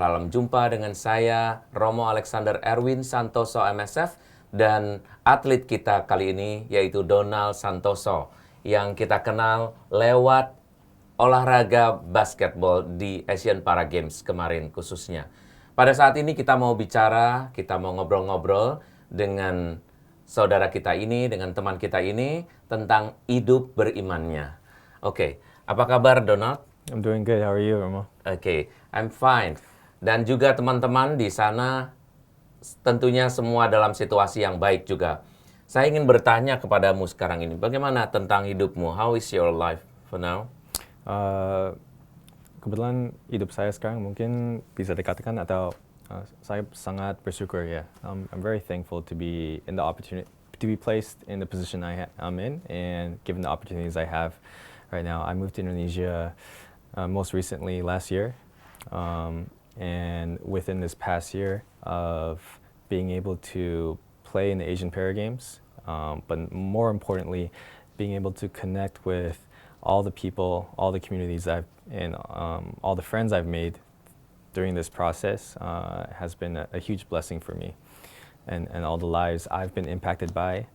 Salam jumpa dengan saya, Romo Erwin Santoso MSF, dan atlet kita kali ini yaitu Donald Santoso, yang kita kenal lewat olahraga basketball di Asian Para Games kemarin khususnya. Pada saat ini kita mau ngobrol-ngobrol dengan saudara kita ini, dengan teman kita ini, tentang hidup berimannya. Oke, apa kabar Donald? I'm doing good. How are you, Romo? Oke, I'm fine. Dan juga teman-teman di sana tentunya semua dalam situasi yang baik juga. Saya ingin bertanya kepadamu sekarang ini, bagaimana tentang hidupmu? How is your life for now? Kebetulan hidup saya sekarang mungkin bisa dikatakan atau saya sangat bersyukur ya. I'm very thankful to be in the opportunity to be placed in the position I'm in and given the opportunities I have right now. I moved to Indonesia most recently last year, and within this past year of being able to play in the Asian Para Games, but more importantly, being able to connect with all the people, all the communities and all the friends I've made during this process has been a huge blessing for me, and all the lives I've been impacted by.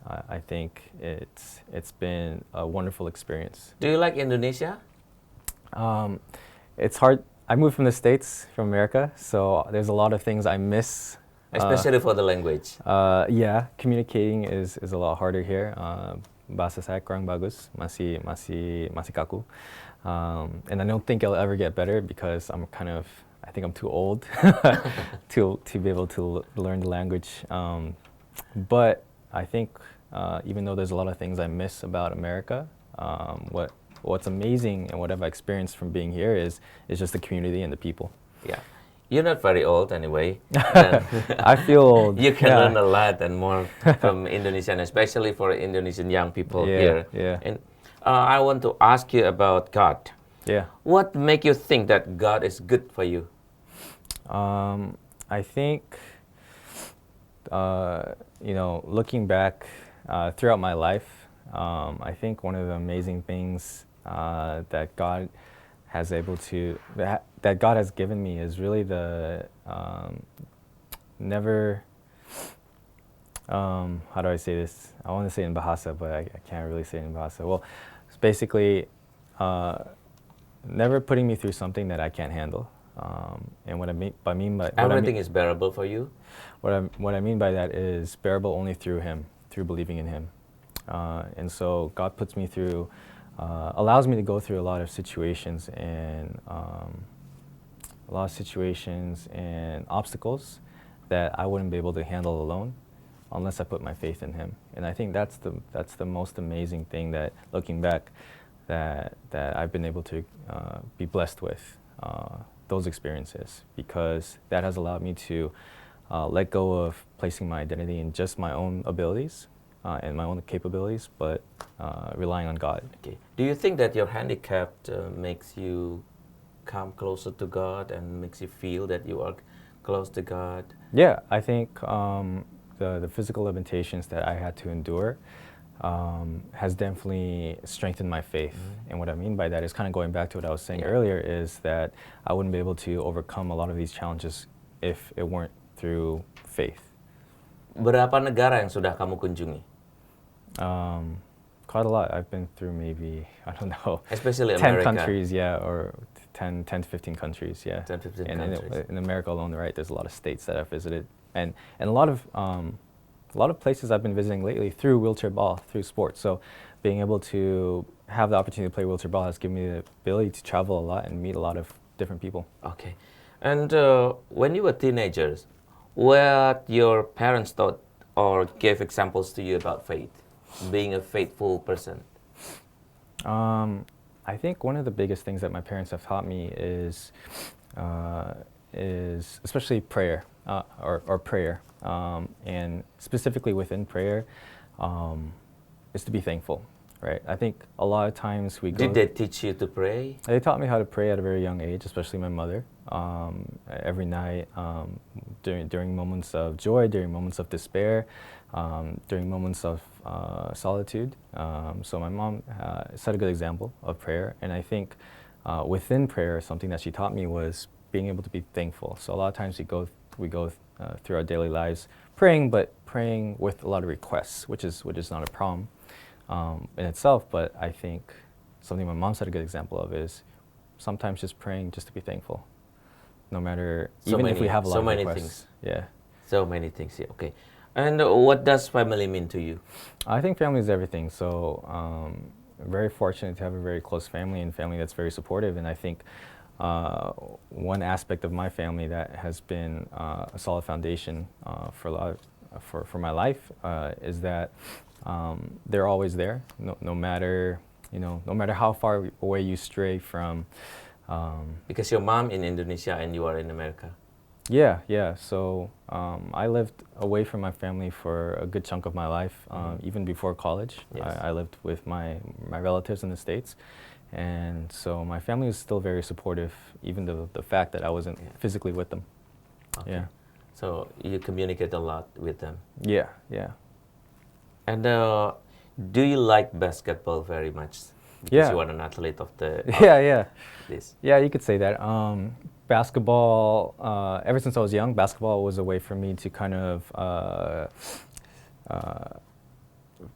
I think it's been a wonderful experience. Do you like Indonesia? It's hard. I moved from the States, from America, so there's a lot of things I miss. Especially for the language. Yeah, communicating is a lot harder here. Bahasa saya kurang bagus, masih kaku. And I don't think it'll ever get better because I think I'm too old to be able to learn the language. But I think even though there's a lot of things I miss about America, what's amazing and what I've experienced from being here is just the community and the people. Yeah. You're not very old anyway. I feel old. You can learn a lot and more from Indonesian, especially for Indonesian young people here. Yeah. And I want to ask you about God. Yeah. What make you think that God is good for you? I think, looking back throughout my life, I think one of the amazing things that God has that God has given me is really the never. How do I say this? I want to say it in Bahasa, but I can't really say it in Bahasa. Well, it's basically never putting me through something that I can't handle. And what I mean by everything is bearable for you. What I mean by that is bearable only through Him, through believing in Him. And so God puts me through, allows me to go through a lot of situations and obstacles that I wouldn't be able to handle alone unless I put my faith in Him. And I think that's the most amazing thing that, looking back, that I've been able to be blessed with those experiences, because that has allowed me to let go of placing my identity in just my own abilities and my own capabilities, but relying on God. Okay. Do you think that your handicap makes you come closer to God and makes you feel that you are close to God? Yeah, I think the physical limitations that I had to endure has definitely strengthened my faith. Mm-hmm. And what I mean by that is kind of going back to what I was saying earlier, is that I wouldn't be able to overcome a lot of these challenges if it weren't through faith. Berapa negara yang sudah kamu kunjungi? Quite a lot. I've been through maybe, I don't know, especially 10 America. countries, yeah, or 10 to 15 countries, yeah. 10 to 15 and countries. In America alone, right, there's a lot of states that I've visited. And a lot of places I've been visiting lately through wheelchair ball, through sports. So being able to have the opportunity to play wheelchair ball has given me the ability to travel a lot and meet a lot of different people. Okay. And when you were teenagers, what your parents taught or gave examples to you about faith, being a faithful person? I think one of the biggest things that my parents have taught me is especially prayer, or prayer, and specifically within prayer, is to be thankful, right? I think a lot of times we go... Did they teach you to pray? They taught me how to pray at a very young age, especially my mother. Every night, during moments of joy, during moments of despair, during moments of solitude. So my mom set a good example of prayer, and I think within prayer, something that she taught me was being able to be thankful. So a lot of times we go through our daily lives praying, but praying with a lot of requests, which is not a problem in itself. But I think something my mom set a good example of is sometimes just praying just to be thankful, no matter even if we have a lot of requests. Things. Yeah. So many things. Yeah. Okay. And what does family mean to you? I think family is everything. So I'm very fortunate to have a very close family and family that's very supportive. And I think one aspect of my family that has been a solid foundation for my life is that they're always there, no matter no matter how far away you stray from. Because your mom in Indonesia and you are in America. Yeah. So I lived away from my family for a good chunk of my life, even before college. Yes. I lived with my relatives in the States, and so my family was still very supportive, even though the fact that I wasn't physically with them. Okay. Yeah. So you communicate a lot with them. Yeah. And do you like basketball very much? Because Yeah. you are an athlete of the this. Yeah, you could say that. Basketball, ever since I was young, basketball was a way for me to kind of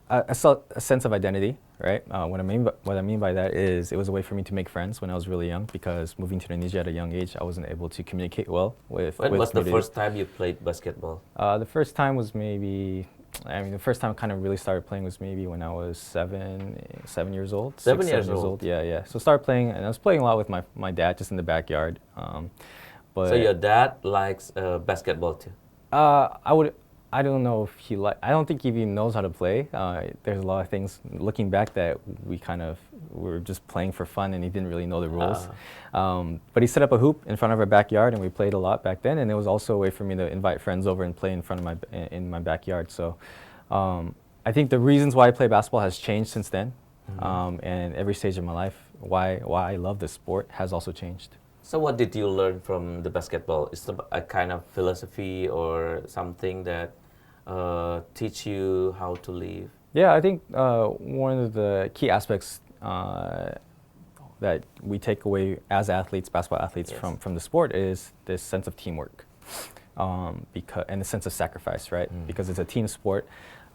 a sense of identity, right? What I mean by that is it was a way for me to make friends when I was really young, because moving to Indonesia at a young age, I wasn't able to communicate well with. When was the community. first time you played basketball? The first time was maybe. The first time I kind of really started playing was maybe when I was 7 years old. 7 years old? Yeah. So started playing, and I was playing a lot with my dad just in the backyard. But So your dad likes basketball too? I don't know if I don't think he even knows how to play. There's a lot of things, looking back, that we were just playing for fun, and he didn't really know the rules. But he set up a hoop in front of our backyard, and we played a lot back then. And it was also a way for me to invite friends over and play in front of in my backyard. So I think the reasons why I play basketball has changed since then, and every stage of my life, why I love this sport has also changed. So what did you learn from the basketball? Is it a kind of philosophy or something that teach you how to live? Yeah, I think one of the key aspects that we take away as athletes, basketball athletes, from the sport is this sense of teamwork, and the sense of sacrifice, right? Because it's a team sport.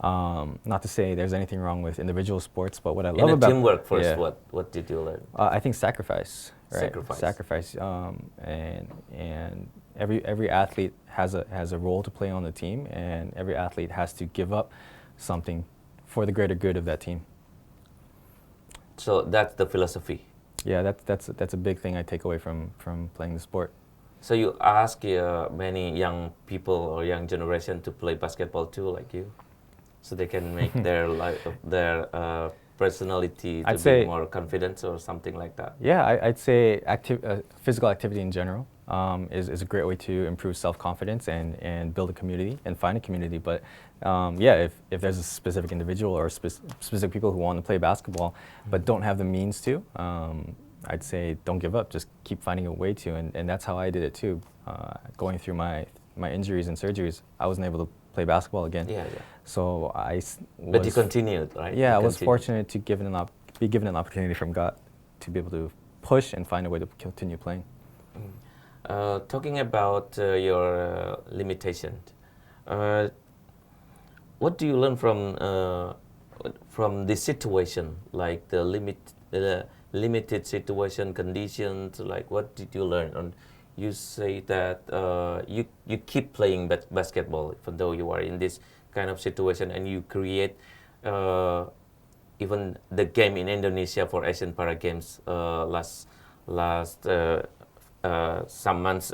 Not to say there's anything wrong with individual sports, but what I love about teamwork first, what did you learn? I think sacrifice, right? Sacrifice. And every athlete has a role to play on the team, and every athlete has to give up something for the greater good of that team. So that's the philosophy. Yeah, that's a big thing I take away from playing the sport. So you ask many young people or young generation to play basketball too, like you, so they can make their personality to be more confident or something like that. Yeah, I'd say physical activity in general is a great way to improve self-confidence and build a community and find a community. But if there's a specific individual or specific people who want to play basketball but don't have the means to, I'd say don't give up. Just keep finding a way to, and that's how I did it too. Going through my injuries and surgeries, I wasn't able to play basketball again. Yeah. So But you continued, right? Yeah, I was fortunate to be given an opportunity from God to be able to push and find a way to continue playing. Talking about your limitations, what do you learn from this situation, like the limited situation, conditions? Like, what did you learn? You say that you keep playing basketball even though you are in this kind of situation, and you create even the game in Indonesia for Asian Para Games last some months,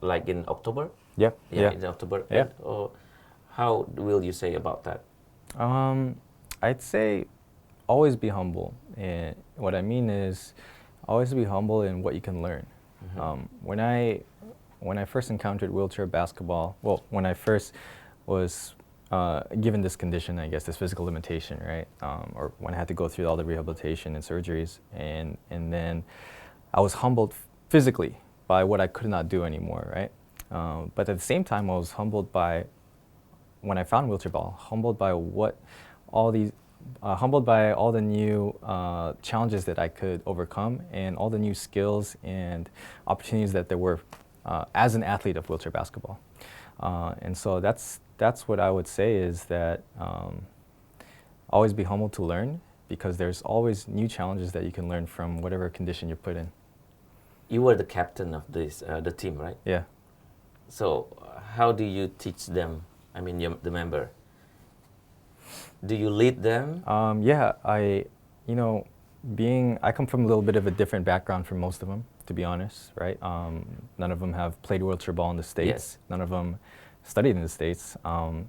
like in October. Yeah. In October. Yeah. How will you say about that? I'd say always be humble, and what I mean is always be humble in what you can learn. When I first encountered wheelchair basketball, when I first was given this condition, I guess this physical limitation, right? Or when I had to go through all the rehabilitation and surgeries, and then I was humbled physically by what I could not do anymore, right? But at the same time, I was humbled by, when I found wheelchair ball, humbled by what all humbled by all the new challenges that I could overcome and all the new skills and opportunities that there were as an athlete of wheelchair basketball. And so that's what I would say is that always be humble to learn, because there's always new challenges that you can learn from whatever condition you're put in. You were the captain of the team, right? Yeah. So how do you teach them? I mean, the member. Do you lead them? Yeah, I come from a little bit of a different background from most of them, to be honest, right? None of them have played wheelchair ball in the States. Yes. None of them studied in the States.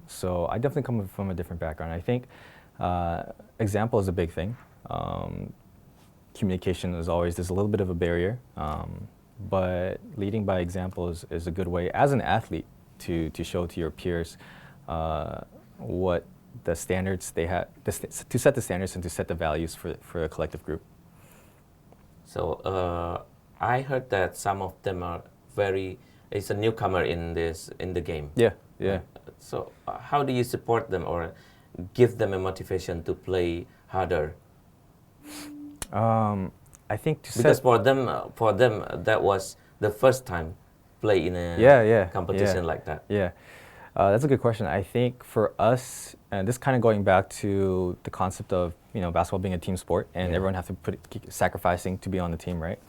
So I definitely come from a different background. I think example is a big thing. Communication is always, there's a little bit of a barrier, but leading by example is a good way as an athlete to show to your peers what the standards they have, to set the standards and to set the values for a collective group. So I heard that some of them are it's a newcomer in the game. Yeah, yeah. So how do you support them or give them a motivation to play harder? I think because for them that was the first time play in a competition like that. Yeah, that's a good question. I think for us, and this kind of going back to the concept of basketball being a team sport, and everyone has to sacrificing to be on the team, right?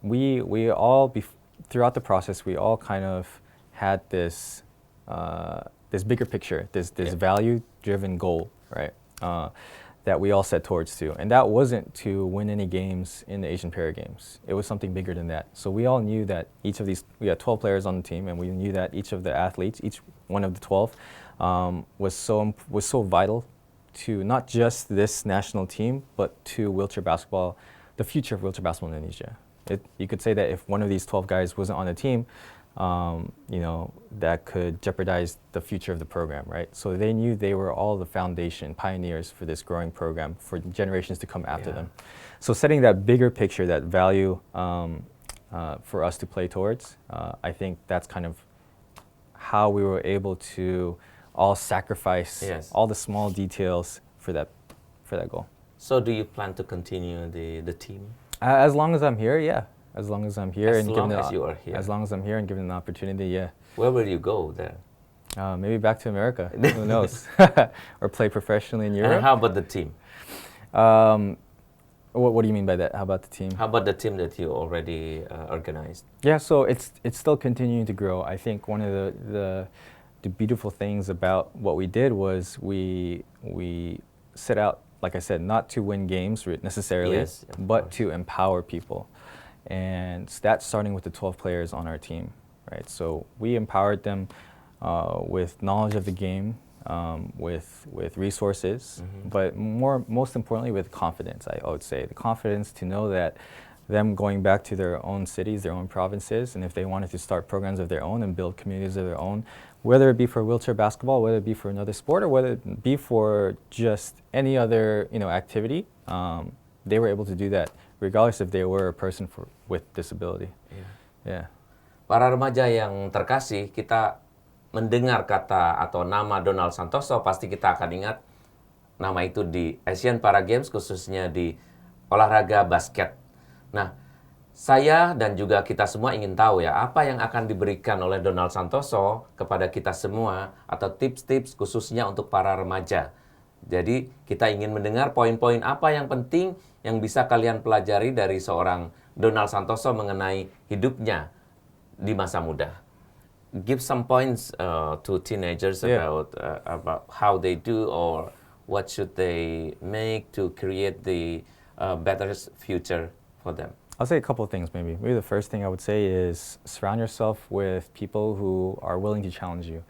We all throughout the process, we all kind of had this bigger picture, this value-driven goal, right? That we all set towards to. And that wasn't to win any games in the Asian Para Games. It was something bigger than that. So we all knew that we had 12 players on the team, and we knew that each of the athletes, each one of the 12, was so vital to not just this national team, but to wheelchair basketball, the future of wheelchair basketball in Indonesia. You could say that if one of these 12 guys wasn't on the team, that could jeopardize the future of the program, right? So they knew they were all the foundation, pioneers for this growing program for generations to come after them. So setting that bigger picture, that value for us to play towards, I think that's kind of how we were able to all sacrifice all the small details for that goal. So do you plan to continue the team? As long as I'm here, yeah. As long as I'm here as long as you are here. As long as I'm here and given the opportunity, yeah. Where will you go there? Maybe back to America. Who knows? Or play professionally in Europe. And how about the team? What do you mean by that? How about the team? How about the team that you already organized? Yeah, so it's still continuing to grow. I think one of the beautiful things about what we did was we set out, like I said, not to win games necessarily, but to empower people. And that's starting with the 12 players on our team, right? So we empowered them with knowledge of the game, with resources, but most importantly with confidence, I would say. The confidence to know that them going back to their own cities, their own provinces, and if they wanted to start programs of their own and build communities of their own, whether it be for wheelchair basketball, whether it be for another sport, or whether it be for just any other activity, they were able to do that, regardless if they were a person with disability. Yeah. Para remaja yang terkasih, kita mendengar kata atau nama Donald Santoso, pasti kita akan ingat nama itu di Asian Para Games, khususnya di olahraga basket. Nah, saya dan juga kita semua ingin tahu ya, apa yang akan diberikan oleh Donald Santoso kepada kita semua, atau tips-tips khususnya untuk para remaja. Jadi, kita ingin mendengar poin-poin apa yang penting yang bisa kalian pelajari dari seorang Donald Santoso mengenai hidupnya di masa muda. Give some points to teenagers about how they do or what should they make to create the better future for them. I'll say a couple of things maybe. Maybe the first thing I would say is surround yourself with people who are willing to challenge you.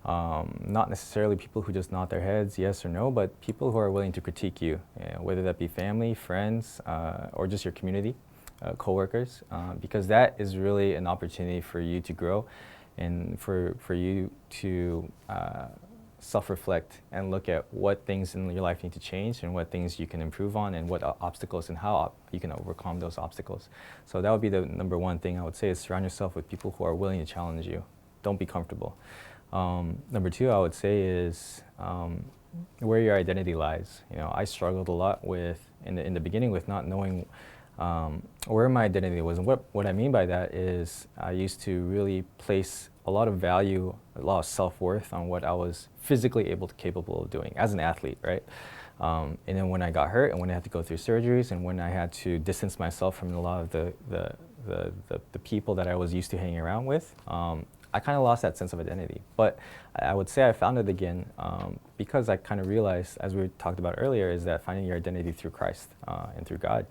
Not necessarily people who just nod their heads, yes or no, but people who are willing to critique you, whether that be family, friends, or just your community, coworkers, because that is really an opportunity for you to grow and for you to self-reflect and look at what things in your life need to change and what things you can improve on and what obstacles and how you can overcome those obstacles. So that would be the number one thing I would say, is surround yourself with people who are willing to challenge you. Don't be comfortable. Number two, I would say is where your identity lies. You know, I struggled a lot with in the beginning with not knowing where my identity was, and what I mean by that is I used to really place a lot of value, a lot of self-worth on what I was physically capable of doing as an athlete, right? And then when I got hurt, and when I had to go through surgeries, and when I had to distance myself from a lot of the people that I was used to hanging around with, I kind of lost that sense of identity. But I would say I found it again because I kind of realized, as we talked about earlier, is that finding your identity through Christ and through God.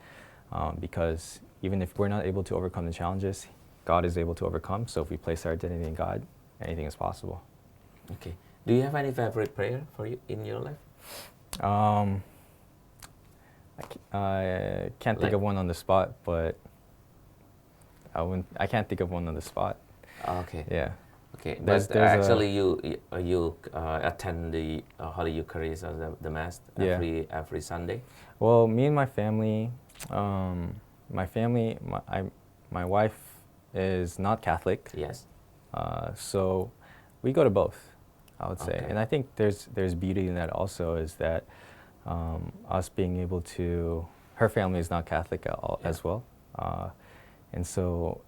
Because even if we're not able to overcome the challenges, God is able to overcome. So if we place our identity in God, anything is possible. Okay. Do you have any favorite prayer for you in your life? I can't think of one on the spot, but I can't think of one on the spot. Okay. Yeah. Okay. There's But actually, you attend the Holy Eucharist or the Mass Yeah. every Sunday. Well, me and my family, my wife is not Catholic. Yes. So we go to both, I would say. Okay. And I think there's beauty in that also, is that us being able to, her family is not Catholic as well. And so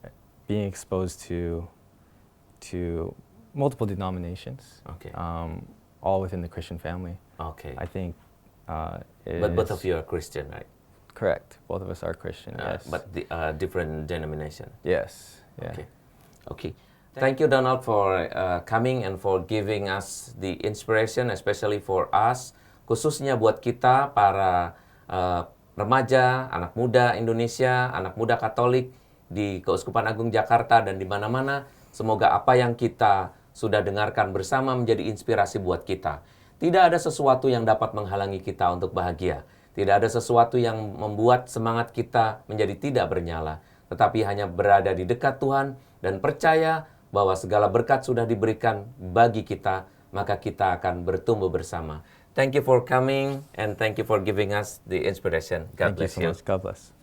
being exposed to multiple denominations, Okay. all within the Christian family, Okay. I think But both of you are Christian, right? Correct. Both of us are Christian, yes. But the different denomination. Yes. Yeah. Okay. Okay. Thank you, Donald, for coming and for giving us the inspiration, especially for us, khususnya buat kita para remaja, anak muda Indonesia, anak muda Katolik di Keuskupan Agung Jakarta dan di mana-mana. Semoga apa yang kita sudah dengarkan bersama menjadi inspirasi buat kita. Tidak ada sesuatu yang dapat menghalangi kita untuk bahagia. Tidak ada sesuatu yang membuat semangat kita menjadi tidak bernyala, tetapi hanya berada di dekat Tuhan dan percaya bahwa segala berkat sudah diberikan bagi kita, maka kita akan bertumbuh bersama. Thank you for coming and thank you for giving us the inspiration. God Thank you bless so much. God bless.